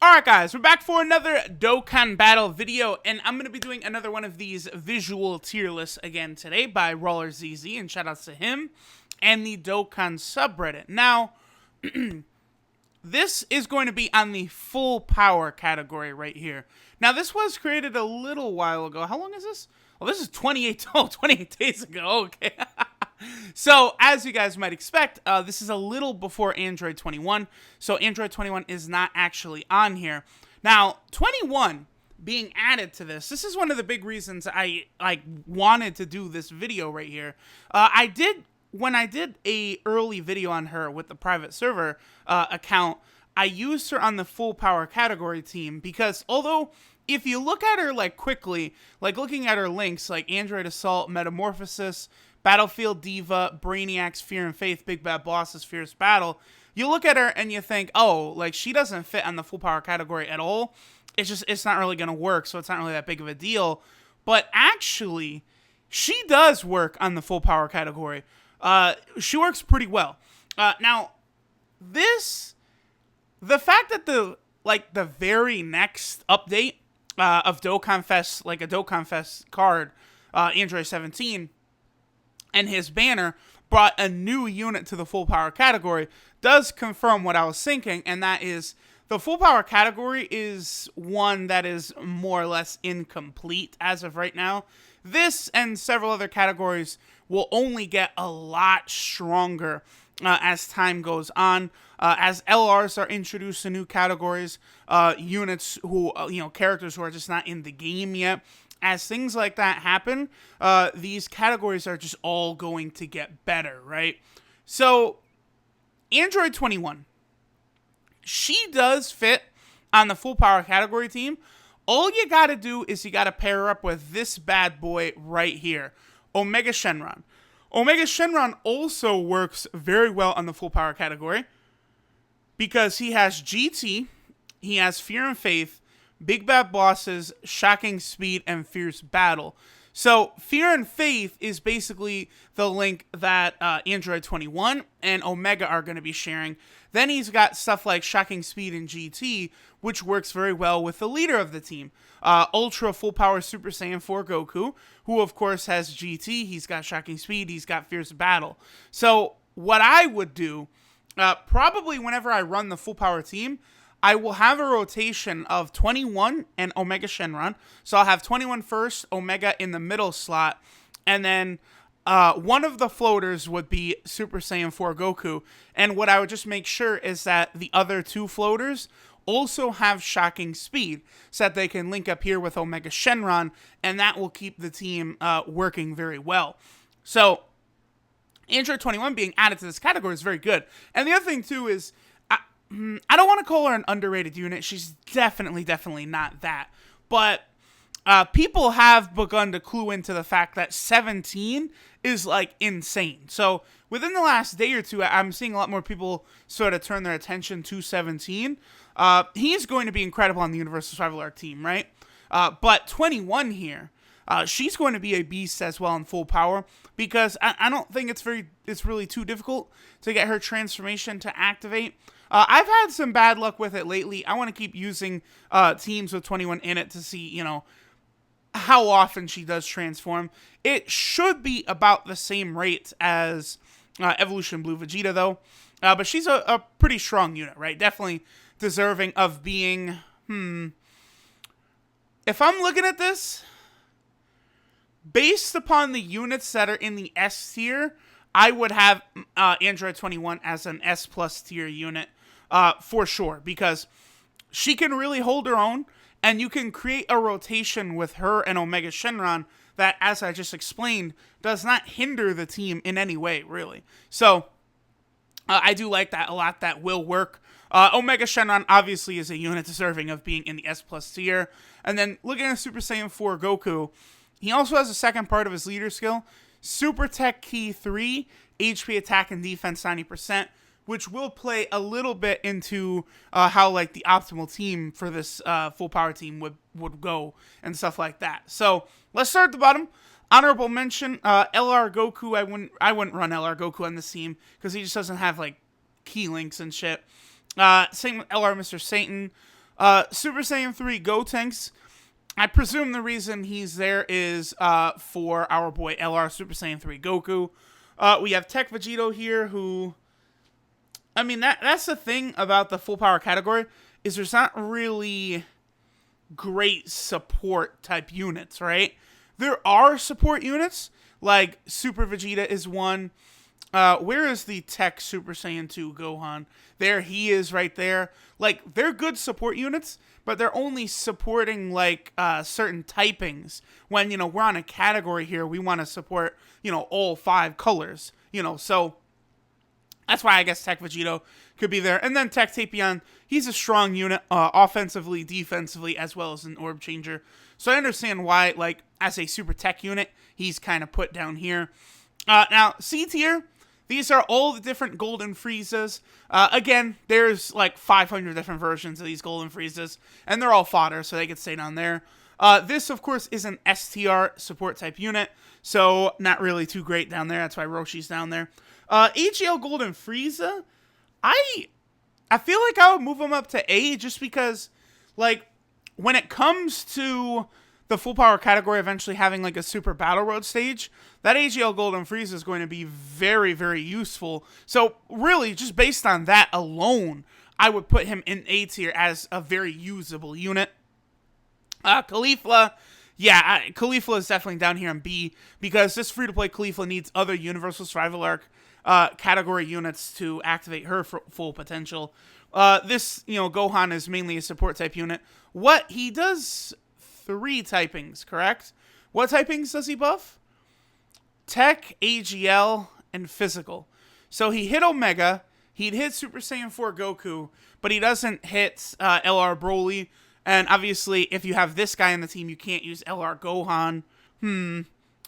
Alright guys, we're back for another Dokkan battle video, and I'm going to be doing another one of these visual tier lists again today by RollerZZ, and shoutouts to him, and the Dokkan subreddit. Now, this is going to be on the full power category right here. Now, this was created a little while ago. How long is this? Well, this is 28 days ago, okay. So, as you guys might expect, this is a little before Android 21, so Android 21 is not actually on here. Now, 21 being added to this is one of the big reasons I wanted to do this video right here. When I did a early video on her with the private server account, I used her on the full power category team because although if you look at her quickly, looking at her links like Android Assault, Metamorphosis, Battlefield Diva, Brainiac's Fear and Faith, Big Bad Boss's Fierce Battle, you look at her and you think, oh, she doesn't fit on the full power category at all. It's not really going to work, so it's not really that big of a deal. But actually, she does work on the full power category. She works pretty well. Now, the fact that the very next update of Dokkan Fest, a Dokkan Fest card, Android 17, and his banner brought a new unit to the full power category does confirm what I was thinking, and that is the full power category is one that is more or less incomplete as of right now. This and several other categories will only get a lot stronger as time goes on, as LRs are introduced to new categories, units who, characters who are just not in the game yet. As things like that happen, these categories are just all going to get better, right? So, Android 21, she does fit on the full power category team. All you gotta do is you gotta pair her up with this bad boy right here, Omega Shenron. Omega Shenron also works very well on the full power category because he has GT, he has Fear and Faith, Big Bad Bosses, Shocking Speed, and Fierce Battle. So, Fear and Faith is basically the link that Android 21 and Omega are going to be sharing. Then he's got stuff like Shocking Speed and GT, which works very well with the leader of the team, Ultra Full Power Super Saiyan 4 Goku, who of course has GT, he's got Shocking Speed, he's got Fierce Battle. So, what I would do, probably whenever I run the full power team, I will have a rotation of 21 and Omega Shenron. So I'll have 21 first, Omega in the middle slot, and then one of the floaters would be Super Saiyan 4 Goku. And what I would just make sure is that the other two floaters also have Shocking Speed, so that they can link up here with Omega Shenron, and that will keep the team working very well. So Android 21 being added to this category is very good. And the other thing too is, I don't want to call her an underrated unit. She's definitely not that. But people have begun to clue into the fact that 17 is, insane. So, within the last day or two, I'm seeing a lot more people sort of turn their attention to 17. He's going to be incredible on the Universal Survival Arc team, right? But 21 here, she's going to be a beast as well in full power, because I don't think it's really too difficult to get her transformation to activate. I've had some bad luck with it lately. I want to keep using teams with 21 in it to see, how often she does transform. It should be about the same rate as Evolution Blue Vegeta, though. But she's a pretty strong unit, right? Definitely deserving of being, if I'm looking at this, based upon the units that are in the S tier, I would have Android 21 as an S plus tier unit. For sure, because she can really hold her own, and you can create a rotation with her and Omega Shenron that, as I just explained, does not hinder the team in any way, really. So, I do like that a lot. That will work. Omega Shenron obviously is a unit deserving of being in the S plus tier. And then, looking at Super Saiyan 4 Goku, he also has a second part of his leader skill, Super Tech Key 3, HP attack and defense 90%, which will play a little bit into how the optimal team for this full power team would go and stuff like that. So let's start at the bottom. Honorable mention, LR Goku. I wouldn't run LR Goku on this team because he just doesn't have key links and shit. Same with LR Mr. Satan. Super Saiyan 3 Gotenks. I presume the reason he's there is for our boy LR Super Saiyan 3 Goku. We have Tech Vegito here, who... I mean, that's the thing about the full power category, is there's not really great support type units, right? There are support units, like Super Vegeta is one. Where is the Tech Super Saiyan 2 Gohan? There he is right there. Like, they're good support units, but they're only supporting, like, certain typings. When, we're on a category here, we want to support, all 5 colors. So that's why I guess Tech Vegito could be there. And then Tech Tapion, he's a strong unit, offensively, defensively, as well as an orb changer. So I understand why, like, as a super tech unit, he's kind of put down here. Now, C tier, these are all the different Golden Friezas. Again, there's like 500 different versions of these Golden Friezas, and they're all fodder, so they could stay down there. This, of course, is an STR support type unit, so not really too great down there. That's why Roshi's down there. Egl Golden Frieza, I feel like I would move him up to A just because, like, when it comes to the full power category eventually having like a super battle road stage, that Egl Golden Frieza is going to be very, very useful. So really, just based on that alone, I would put him in A tier as a very usable unit. Khalifa, yeah, Khalifa is definitely down here in B, because this free-to-play Khalifa needs other Universal Survival Arc category units to activate her full potential. This, Gohan is mainly a support type unit. What he does 3 typings, correct? What typings does he buff? Tech, AGL, and Physical. So he hit Omega, he'd hit Super Saiyan 4 Goku, but he doesn't hit LR Broly. And obviously, if you have this guy in the team, you can't use LR Gohan.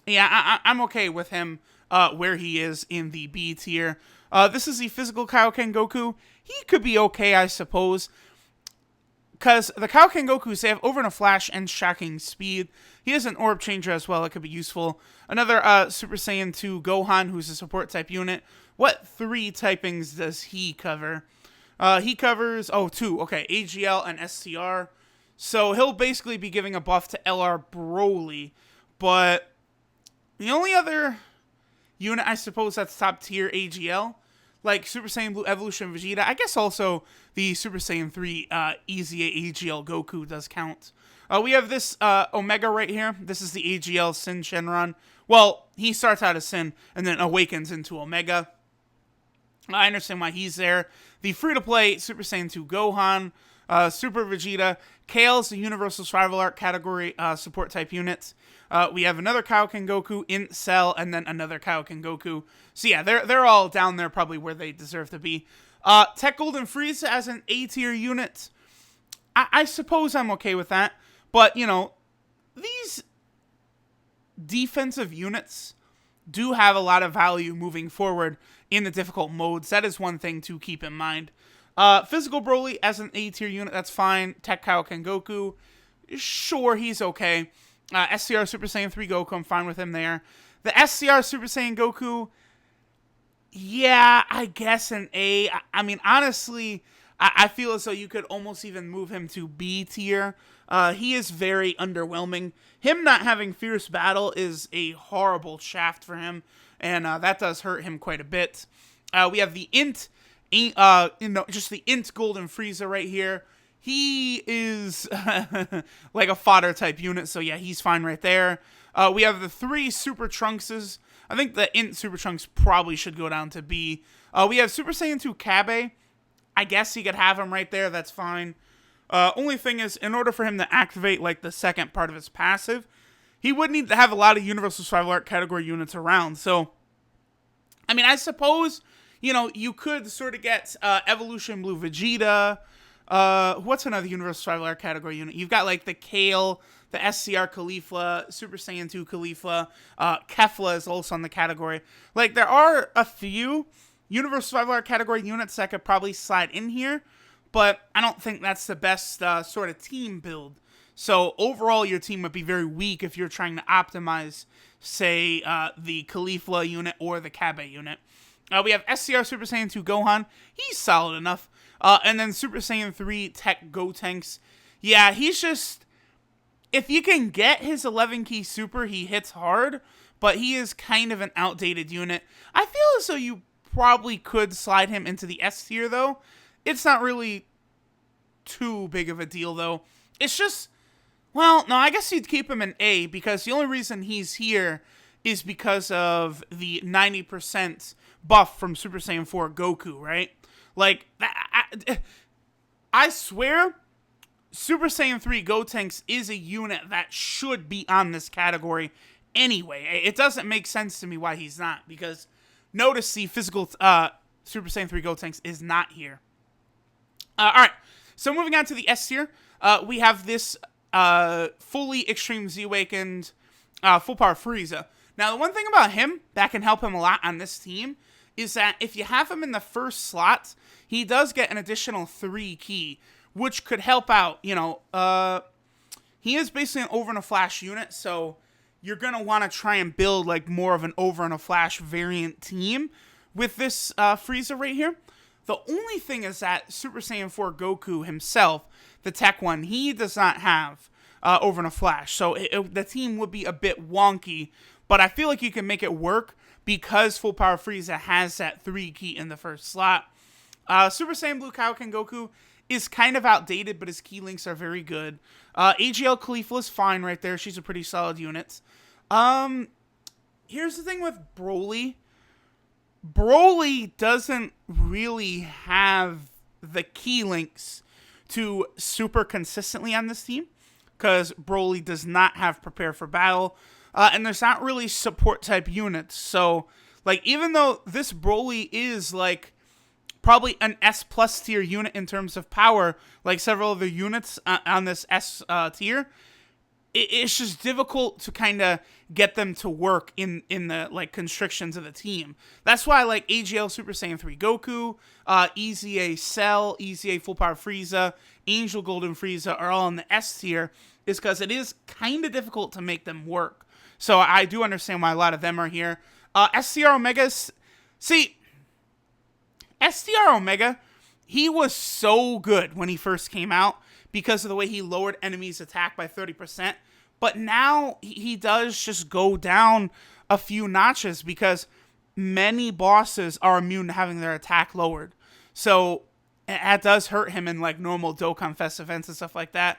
Yeah, I'm okay with him where he is in the B tier. This is the Physical Kaio-Ken Goku. He could be okay, I suppose, because the Kaio-Ken Gokus, they have Over in a Flash and Shocking Speed. He has an Orb Changer as well. It could be useful. Another Super Saiyan 2 Gohan, who's a support type unit. What 3 typings does he cover? He covers, 2. Okay, AGL and STR. So he'll basically be giving a buff to LR Broly. But the only other unit, I suppose, that's top tier AGL, like Super Saiyan Blue Evolution Vegeta. I guess also the Super Saiyan 3 EZA AGL Goku does count. We have this Omega right here. This is the AGL Sin Shenron. Well, he starts out as Sin and then awakens into Omega. I understand why he's there. The free-to-play Super Saiyan 2 Gohan, Super Vegeta. Kale's the Universal Survival Arc category support type unit. We have another Kaio-Ken Goku, Int Cell, and then another Kaio-Ken Goku. So yeah, they're all down there probably where they deserve to be. Tech Golden Frieza as an A tier unit. I suppose I'm okay with that. But, these defensive units do have a lot of value moving forward in the difficult modes. That is one thing to keep in mind. Physical Broly as an A tier unit, that's fine. Tech Kaio-Ken Goku, sure, he's okay. SCR Super Saiyan 3 Goku, I'm fine with him there. The SCR Super Saiyan Goku, yeah, I guess an A. I mean, honestly, I feel as though you could almost even move him to B tier. He is very underwhelming. Him not having Fierce Battle is a horrible shaft for him, and that does hurt him quite a bit. We have the just the Int Golden Frieza right here. He is like a fodder type unit, so yeah, he's fine right there. We have the 3 Super Trunkses. I think the Int Super Trunks probably should go down to B. We have Super Saiyan 2 Kabe. I guess he could have him right there, that's fine. Only thing is, in order for him to activate like the second part of his passive, he would need to have a lot of Universal Survival Arc category units around. So, I mean, I suppose, you could sort of get Evolution Blue Vegeta. What's another Universal Survival Arc category unit? You've got like the Kale, the SCR Khalifa, Super Saiyan 2 Khalifa, Kefla is also on the category. Like, there are a few Universal Survival Arc category units that could probably slide in here, but I don't think that's the best sort of team build. So overall, your team would be very weak if you're trying to optimize, say, the Khalifa unit or the Kabe unit. We have SCR Super Saiyan 2 Gohan. He's solid enough. And then Super Saiyan 3 Tech Gotenks. Yeah, he's just... If you can get his 11 key super, he hits hard, but he is kind of an outdated unit. I feel as though you probably could slide him into the S tier, though. It's not really too big of a deal, though. It's just... Well, no, I guess you'd keep him in A, because the only reason he's here is because of the 90% buff from Super Saiyan 4 Goku, right? Like, I swear, Super Saiyan 3 Gotenks is a unit that should be on this category anyway. It doesn't make sense to me why he's not, because notice the physical Super Saiyan 3 Gotenks is not here. Alright, so moving on to the S tier, we have this fully Extreme Z-Awakened Full Power Frieza. Now, the one thing about him that can help him a lot on this team is that if you have him in the first slot, he does get an additional 3 key, which could help out, you know. He is basically an Over and a Flash unit, so you're going to want to try and build like more of an Over and a Flash variant team with this Frieza right here. The only thing is that Super Saiyan 4 Goku himself, the tech one, he does not have Over and a Flash, so the team would be a bit wonky, but I feel like you can make it work because Full Power Frieza has that 3 key in the first slot. Super Saiyan Blue Kaio-Ken Goku is kind of outdated, but his key links are very good. Egl Khalifa is fine right there. She's a pretty solid unit. Here's the thing with Broly. Broly doesn't really have the key links to super consistently on this team, because Broly does not have Prepare for Battle, and there's not really support type units. So, like, even though this Broly is, like, probably an S plus tier unit in terms of power, like several other units on this S tier, it's just difficult to kind of get them to work in the, like, constrictions of the team. That's why, like, AGL Super Saiyan 3 Goku, EZA Cell, EZA Full Power Frieza, Egl Golden Frieza are all in the S tier, is because it is kind of difficult to make them work. So I do understand why a lot of them are here. Scr Omega, see, Scr Omega, he was so good when he first came out because of the way he lowered enemies' attack by 30%. But now he does just go down a few notches because many bosses are immune to having their attack lowered. So that does hurt him in, like, normal Dokkan Fest events and stuff like that.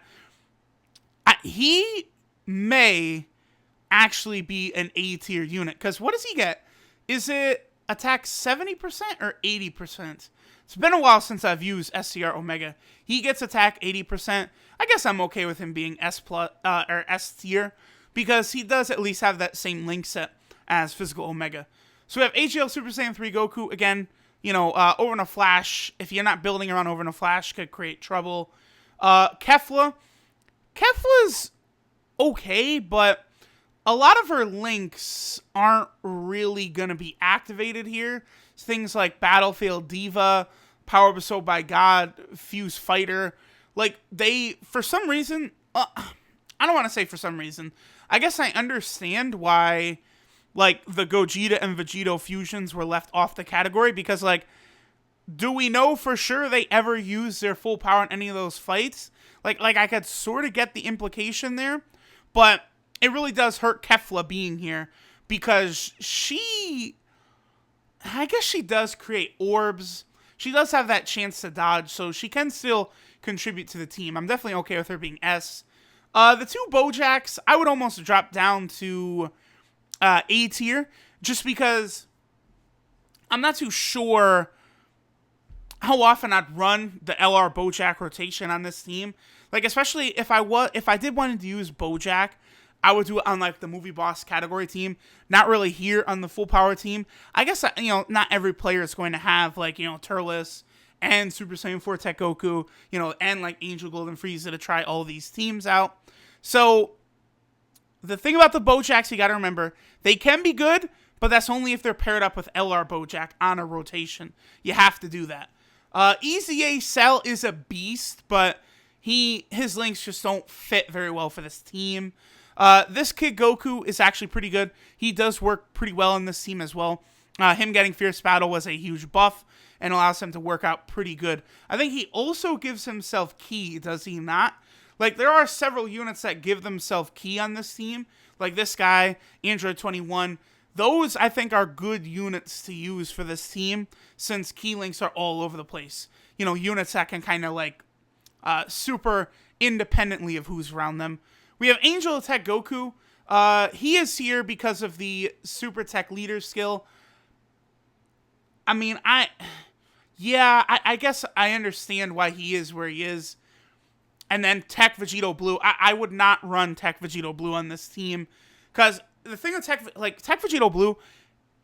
He may actually be an A tier unit, because what does he get? Is it attack 70% or 80%? It's been a while since I've used Scr Omega. He gets attack 80%. I guess I'm okay with him being S plus or S tier, because he does at least have that same link set as Physical Omega. So we have AGL Super Saiyan 3 Goku. Again, you know, Over and a Flash, if you're not building around Over and a Flash, could create trouble. Kefla. Kefla's okay, but a lot of her links aren't really going to be activated here. Things like Battlefield Diva, Power Bestowed by God, Fuse Fighter. Like, they, for some reason, I don't want to say for some reason. I guess I understand why, like, the Gogeta and Vegeta fusions were left off the category, because, like, do we know for sure they ever used their full power in any of those fights? Like I could sort of get the implication there, but it really does hurt Kefla being here, because I guess she does create orbs. She does have that chance to dodge, so she can still contribute to the team. I'm definitely okay with her being S. The two Bojacks, I would almost drop down to A tier, just because I'm not too sure how often I'd run the LR Bojack rotation on this team. Like, especially if I did want to use Bojack, I would do it on, like, the movie boss category team, not really here on the full power team. I guess, you know, not every player is going to have, like, you know, Turles and Super Saiyan 4 Tech Goku, you know, and, like, Egl Golden Frieza to try all these teams out. So, the thing about the Bojacks, you got to remember, they can be good, but that's only if they're paired up with LR Bojack on a rotation. You have to do that. EZA Cell is a beast, but his links just don't fit very well for this team. This kid Goku is actually pretty good. He does work pretty well in this team as well. Him getting Fierce Battle was a huge buff. and allows him to work out pretty good. I think he also gives himself ki, does he not? Like, there are several units that give themselves ki on this team. Like this guy, Android 21. Those, I think, are good units to use for this team, since ki links are all over the place. You know, units that can kind of, like, super independently of who's around them. We have Angel Attack Goku. He is here because of the Super Tech Leader skill. I mean, I guess I understand why he is where he is. And then Tech Vegito Blue. I would not run Tech Vegito Blue on this team, because the thing with Tech Vegito Blue,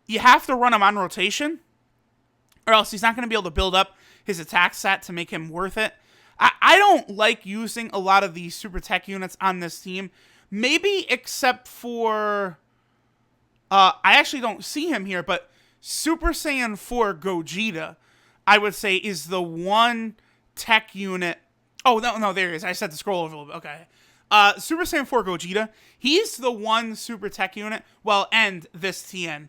you have to run him on rotation, or else he's not going to be able to build up his attack stat to make him worth it. I don't like using a lot of these Super Tech units on this team. Maybe except for... I actually don't see him here, but Super Saiyan 4 Gogeta, I would say, is the one tech unit... Oh, no, there he is. I just had to scroll over a little bit. Okay. Super Saiyan 4 Gogeta, he's the one super tech unit, well, and this TN,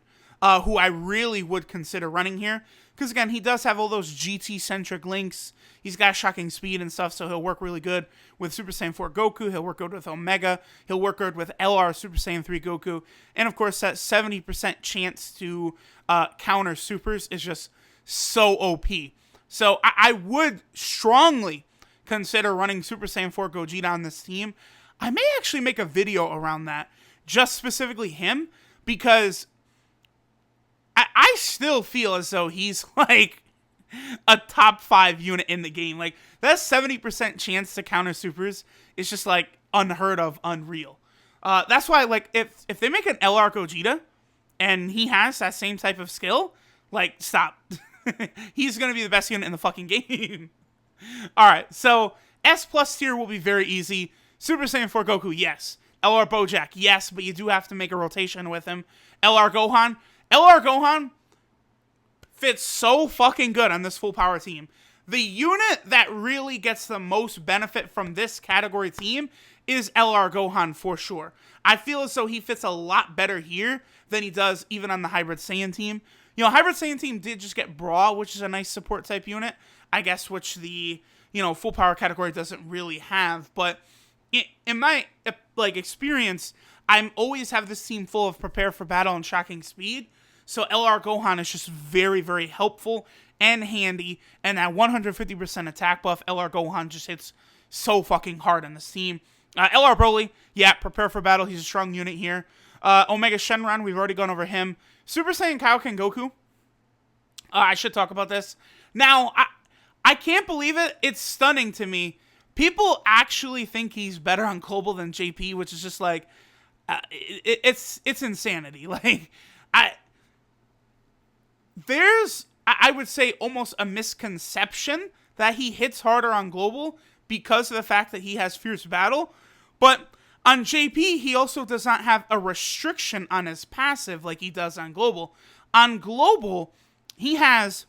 who I really would consider running here. Because, again, he does have all those GT-centric links. He's got shocking speed and stuff, so he'll work really good with Super Saiyan 4 Goku. He'll work good with Omega. He'll work good with LR Super Saiyan 3 Goku. And, of course, that 70% chance to counter supers is just so OP. So I would strongly consider running Super Saiyan 4 Gogeta on this team. I may actually make a video around that, just specifically him, because I still feel as though he's like a top 5 unit in the game. Like, that 70% chance to counter supers is just like unheard of, unreal. That's why, like, if they make an LR Gogeta and he has that same type of skill, like, stop. He's gonna be the best unit in the fucking game. Alright, so S plus tier will be very easy. Super Saiyan 4 Goku, yes. LR Bojack, yes, but you do have to make a rotation with him. LR Gohan fits so fucking good on this full power team. The unit that really gets the most benefit from this category team is LR Gohan for sure. I feel as though he fits a lot better here than he does even on the Hybrid Saiyan team. You know, Hybrid Saiyan team did just get Brawl, which is a nice support type unit, I guess, which the, you know, full power category doesn't really have. But in my, like, experience, I'm always have this team full of Prepare for Battle and Shocking Speed. So LR Gohan is just very, very helpful and handy. And that 150% attack buff, LR Gohan just hits so fucking hard on this team. LR Broly, yeah, Prepare for Battle. He's a strong unit here. Omega Shenron, we've already gone over him. Super Saiyan Kaio-Ken Goku. I should talk about this. Now, I can't believe it. It's stunning to me. People actually think he's better on Global than JP, which is just like, it's insanity. Like, there's, I would say, almost a misconception that he hits harder on Global because of the fact that he has Fierce Battle. But on JP, he also does not have a restriction on his passive like he does on Global. On Global, he has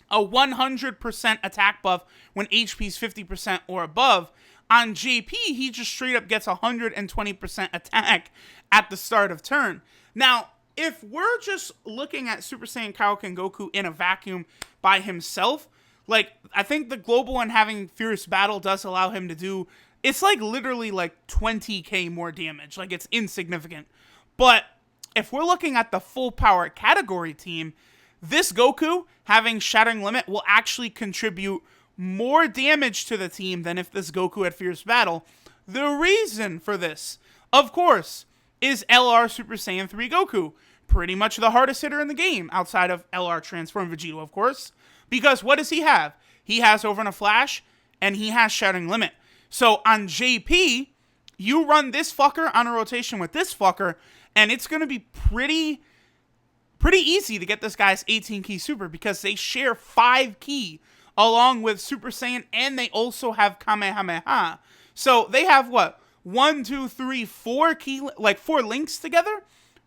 a 100% attack buff when HP is 50% or above. On JP, he just straight up gets 120% attack at the start of turn. Now, if we're just looking at Super Saiyan Kaio-Ken Goku in a vacuum by himself, like, I think the Global and having Fierce Battle does allow him to do, it's like literally like 20k more damage. Like, it's insignificant. But if we're looking at the full power category team, this Goku having Shattering Limit will actually contribute more damage to the team than if this Goku had Fierce Battle. The reason for this, of course, is LR Super Saiyan 3 Goku. Pretty much the hardest hitter in the game, outside of LR Transform Vegeta, of course. Because what does he have? He has Over in a Flash, and he has Shattering Limit. So on JP, you run this fucker on a rotation with this fucker, and it's going to be pretty easy to get this guy's 18 key super, because they share 5 key along with Super Saiyan, and they also have Kamehameha. So they have what? 1, 2, 3, 4 key, like 4 links together?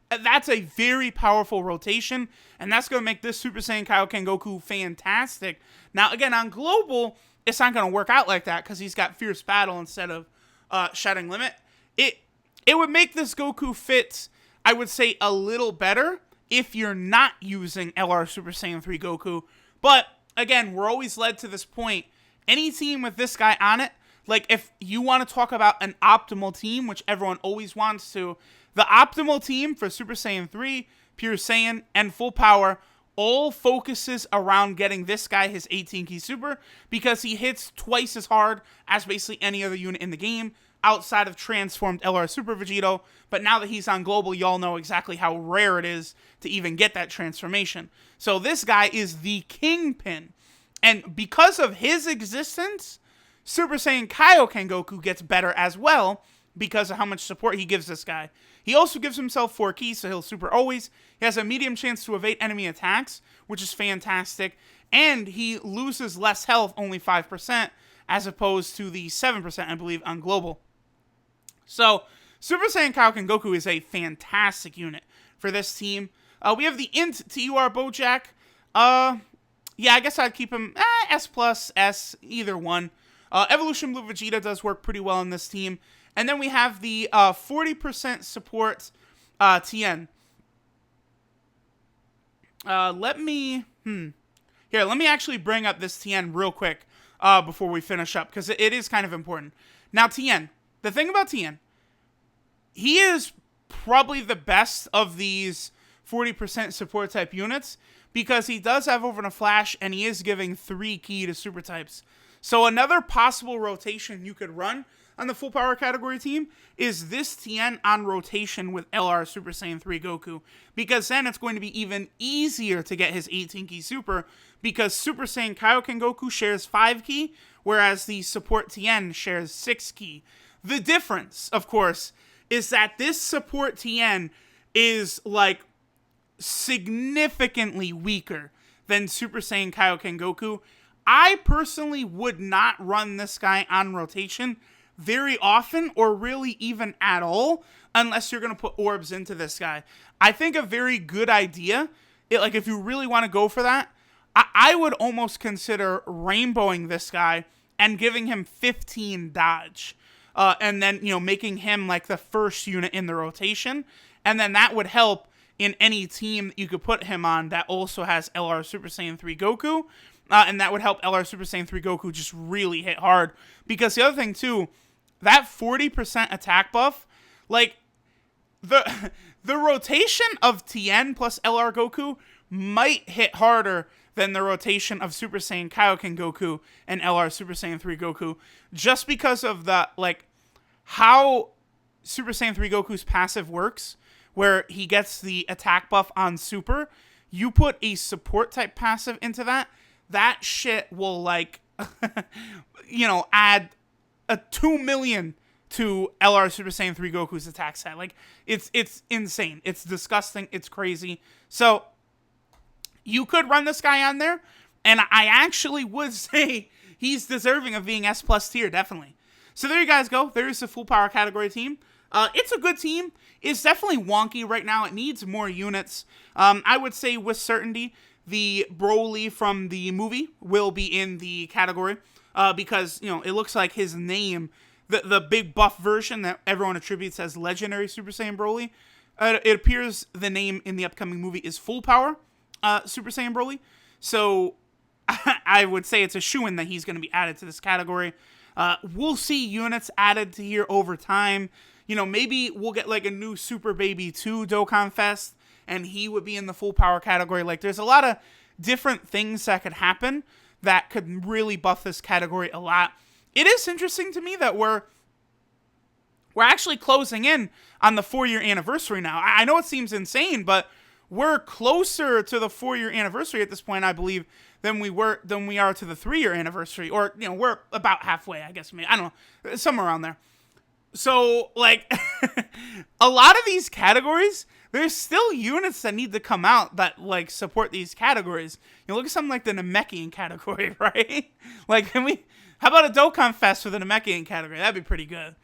That's a very powerful rotation, and that's going to make this Super Saiyan Kaio-Ken Goku fantastic. Now, again, on Global, it's not going to work out like that because he's got Fierce Battle instead of Shattering Limit. It would make this Goku fit, I would say, a little better if you're not using LR Super Saiyan 3 Goku. But again, we're always led to this point. Any team with this guy on it, like if you want to talk about an optimal team, which everyone always wants to, the optimal team for Super Saiyan 3, Pure Saiyan, and Full Power all focuses around getting this guy his 18-key super, because he hits twice as hard as basically any other unit in the game outside of transformed LR Super Vegito. But now that he's on global, y'all know exactly how rare it is to even get that transformation. So this guy is the kingpin. And because of his existence, Super Saiyan Kaio-Ken Goku gets better as well because of how much support he gives this guy. He also gives himself 4 keys, so he'll super always. He has a medium chance to evade enemy attacks, which is fantastic. And he loses less health, only 5%, as opposed to the 7%, I believe, on global. So, Super Saiyan Kaio-Ken Goku is a fantastic unit for this team. We have the Int TUR Bojack. Yeah, I guess I'd keep him S+, S, either one. Evolution Blue Vegeta does work pretty well in this team. And then we have the 40% support Tien. Let me actually bring up this Tien real quick before we finish up, because it is kind of important. Now, Tien, the thing about Tien, he is probably the best of these 40% support type units, because he does have Over a Flash, and he is giving 3 key to super types. So another possible rotation you could run on the full power category team is this Tien on rotation with LR Super Saiyan 3 Goku, because then it's going to be even easier to get his 18-key super, because Super Saiyan Kaio-Ken Goku shares 5 key, whereas the support Tien shares 6 key. The difference, of course, is that this support Tien is like significantly weaker than Super Saiyan Kaio-Ken Goku. I personally would not run this guy on rotation very often, or really even at all, unless you're going to put orbs into this guy. I think a very good idea, like if you really want to go for that, I would almost consider rainbowing this guy and giving him 15 dodge. And then, making him like the first unit in the rotation. And then that would help in any team that you could put him on that also has LR Super Saiyan 3 Goku. And that would help LR Super Saiyan 3 Goku just really hit hard. Because the other thing, too, that 40% attack buff, like, the rotation of Tien plus LR Goku might hit harder than the rotation of Super Saiyan Kaio-Ken Goku and LR Super Saiyan 3 Goku, just because of the, like, how Super Saiyan 3 Goku's passive works, where he gets the attack buff on Super. You put a support type passive into that shit will, like, add a 2 million to LR Super Saiyan 3 Goku's attack set. Like, it's insane. It's disgusting. It's crazy. So, you could run this guy on there, and I actually would say he's deserving of being S+ tier, definitely. So there you guys go. There's the full power category team. It's a good team. It's definitely wonky right now. It needs more units. I would say with certainty, the Broly from the movie will be in the category, because, it looks like his name, the big buff version that everyone attributes as legendary Super Saiyan Broly, it appears the name in the upcoming movie is Full Power Super Saiyan Broly. So I would say it's a shoo-in that he's going to be added to this category. We'll see units added to here over time. Maybe we'll get like a new Super Baby 2 Dokkan Fest, and he would be in the full power category. Like, there's a lot of different things that could happen that could really buff this category a lot. It is interesting to me that we're actually closing in on the 4-year anniversary now. I know it seems insane, but we're closer to the 4-year anniversary at this point, I believe, than we are to the 3-year anniversary. Or, we're about halfway, I guess. Maybe, I don't know, somewhere around there. So, like, a lot of these categories, there's still units that need to come out that, like, support these categories. Look at something like the Namekian category, right? Like, how about a Dokkan Fest for the Namekian category? That'd be pretty good.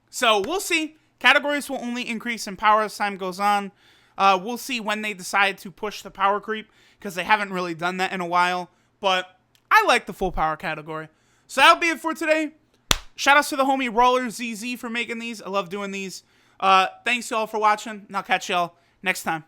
So, we'll see. Categories will only increase in power as time goes on. We'll see when they decide to push the power creep, because they haven't really done that in a while. But I like the full power category. So that'll be it for today. Shout outs to the homie Roller ZZ for making these. I love doing these. Thanks y'all for watching, and I'll catch y'all next time.